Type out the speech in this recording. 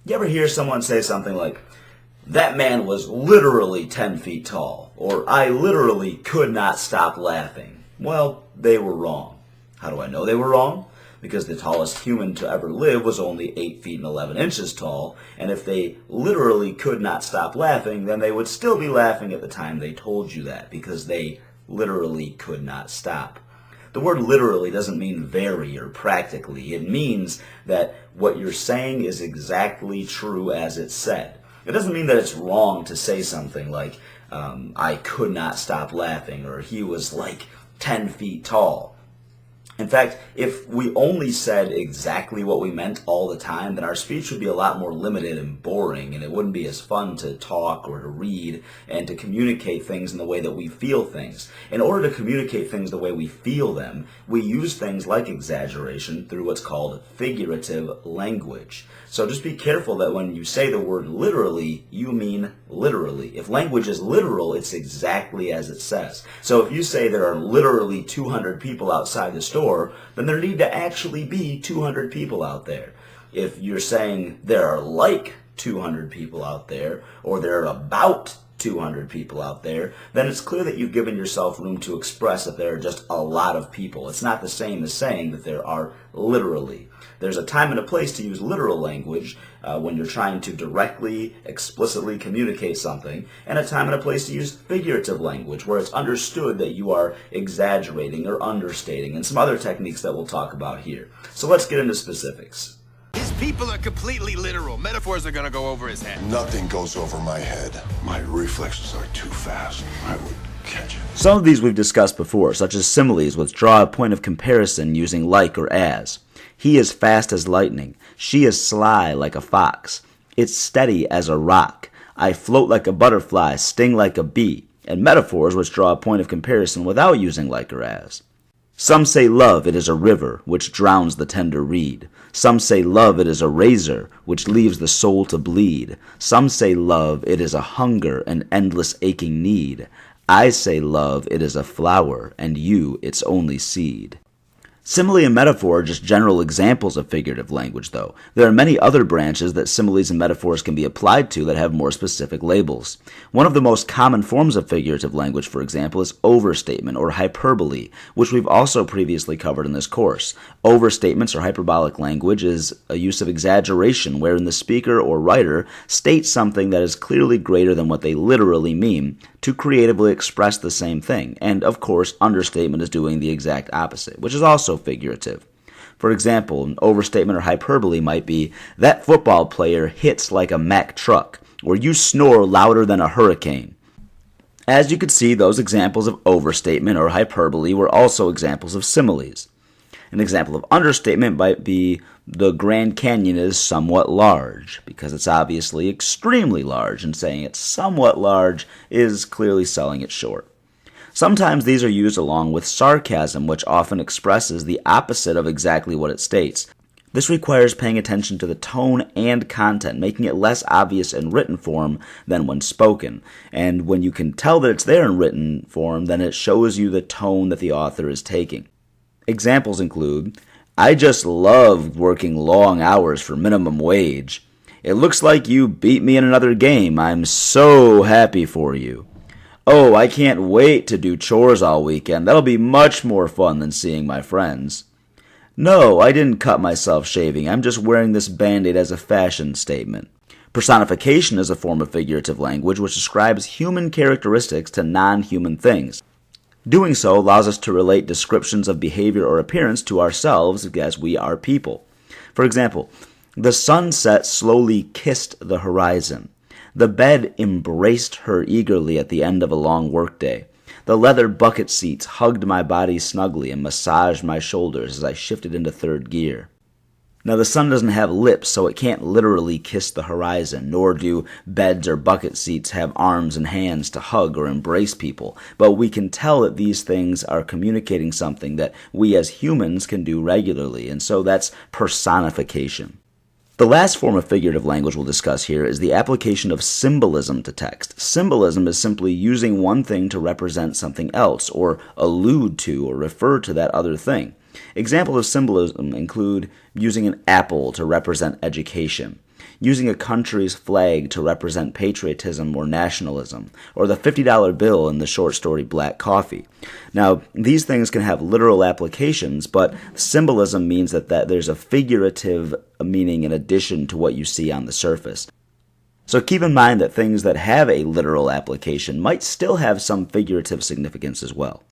You ever hear someone say something like, that man was literally 10 feet tall, or I literally could not stop laughing? Well, they were wrong. How do I know they were wrong? Because the tallest human to ever live was only 8 feet and 11 inches tall, and if they literally could not stop laughing, then they would still be laughing at the time they told you that, because they literally could not stop. The word literally doesn't mean very or practically. It means that what you're saying is exactly true as it's said. It doesn't mean that it's wrong to say something like, I could not stop laughing, or he was like 10 feet tall. In fact, if we only said exactly what we meant all the time, then our speech would be a lot more limited and boring, and it wouldn't be as fun to talk or to read and to communicate things in the way that we feel things. In order to communicate things the way we feel them, we use things like exaggeration through what's called figurative language. So just be careful that when you say the word literally, you mean literally. If language is literal, it's exactly as it says. So if you say there are literally 200 people outside the store, then there need to actually be 200 people out there. If you're saying there are like 200 people out there, or there are about 200 people out there, then it's clear that you've given yourself room to express that there are just a lot of people. It's not the same as saying that there are literally. There's a time and a place to use literal language when you're trying to directly, explicitly communicate something, and a time and a place to use figurative language where it's understood that you are exaggerating or understating, and some other techniques that we'll talk about here. So let's get into specifics. His people are completely literal. Metaphors are gonna go over his head. Nothing goes over my head. My reflexes are too fast. I would catch it. Some of these we've discussed before, such as similes, which draw a point of comparison using like or as. He is fast as lightning. She is sly like a fox. It's steady as a rock. I float like a butterfly, sting like a bee. And metaphors which draw a point of comparison without using like or as. Some say love, it is a river, which drowns the tender reed. Some say love, it is a razor, which leaves the soul to bleed. Some say love, it is a hunger, an endless aching need. I say love, it is a flower, and you its only seed. Simile and metaphor are just general examples of figurative language, though. There are many other branches that similes and metaphors can be applied to that have more specific labels. One of the most common forms of figurative language, for example, is overstatement or hyperbole, which we've also previously covered in this course. Overstatements or hyperbolic language is a use of exaggeration wherein the speaker or writer states something that is clearly greater than what they literally mean to creatively express the same thing. And, of course, understatement is doing the exact opposite, which is also figurative. For example, an overstatement or hyperbole might be, that football player hits like a Mack truck, or you snore louder than a hurricane. As you could see, those examples of overstatement or hyperbole were also examples of similes. An example of understatement might be, the Grand Canyon is somewhat large, because it's obviously extremely large, and saying it's somewhat large is clearly selling it short. Sometimes these are used along with sarcasm, which often expresses the opposite of exactly what it states. This requires paying attention to the tone and content, making it less obvious in written form than when spoken. And when you can tell that it's there in written form, then it shows you the tone that the author is taking. Examples include, I just love working long hours for minimum wage. It looks like you beat me in another game. I'm so happy for you. Oh, I can't wait to do chores all weekend. That'll be much more fun than seeing my friends. No, I didn't cut myself shaving. I'm just wearing this Band-Aid as a fashion statement. Personification is a form of figurative language which describes human characteristics to non-human things. Doing so allows us to relate descriptions of behavior or appearance to ourselves as we are people. For example, the sunset slowly kissed the horizon. The bed embraced her eagerly at the end of a long workday. The leather bucket seats hugged my body snugly and massaged my shoulders as I shifted into third gear. Now, the sun doesn't have lips, so it can't literally kiss the horizon, nor do beds or bucket seats have arms and hands to hug or embrace people. But we can tell that these things are communicating something that we as humans can do regularly, and so that's personification. The last form of figurative language we'll discuss here is the application of symbolism to text. Symbolism is simply using one thing to represent something else, or allude to or refer to that other thing. Examples of symbolism include using an apple to represent education, using a country's flag to represent patriotism or nationalism, or the $50 bill in the short story Black Coffee. Now, these things can have literal applications, but symbolism means that there's a figurative meaning in addition to what you see on the surface. So keep in mind that things that have a literal application might still have some figurative significance as well.